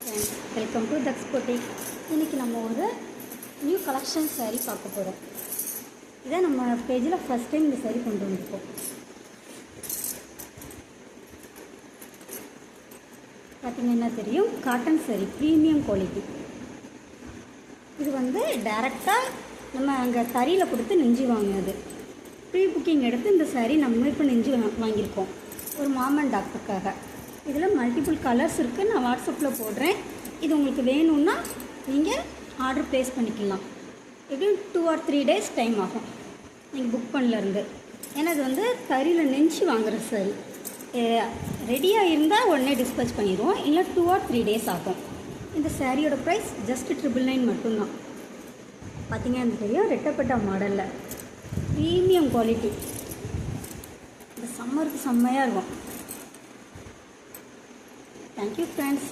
Friends, welcome to thugs boutique. இன்றைக்கி நம்ம ஒரு நியூ கலெக்ஷன் சாரீ பார்க்க போகிறோம். இதை நம்ம பேஜில் ஃபஸ்ட் டைம் இந்த சாரீ கொண்டு வந்திருக்கோம். பார்த்திங்கன்னா தெரியும், காட்டன் சாரீ, ப்ரீமியம் குவாலிட்டி. இது டைரெக்டாக நம்ம அங்கே தறியில் கொடுத்து நெஞ்சு வாங்கினது. ப்ரீ புக்கிங் எடுத்து இந்த சாரீ நம்ம இப்போ நெஞ்சு வாங்கியிருக்கோம் ஒரு மாமன் டாக்டருக்காக. இதில் மல்டிபிள் கலர்ஸ் இருக்குது. நான் வாட்ஸ்அப்பில் போடுறேன். இது உங்களுக்கு வேணும்னா நீங்கள் ஆர்டர் ப்ளேஸ் பண்ணிக்கலாம். எப்படியும் 2 or 3 days டைம் ஆகும் நீங்கள் புக் பண்ணலேருந்து. ஏன்னா இது தறியில் நெஞ்சு வாங்குகிற சாரி. ரெடியாக இருந்தால் உடனே டிஸ்பேச் பண்ணிடுவோம், இல்லை 2 or 3 days ஆகும். இந்த சாரியோட ப்ரைஸ் ஜஸ்ட் 999 மட்டும்தான். பார்த்திங்கன்னா தெரியும், ரெட்டப்பட்ட மாடலில் ப்ரீமியம் குவாலிட்டி. இந்த சம்மருக்கு செம்மையாக இருக்கும். Thank you friends.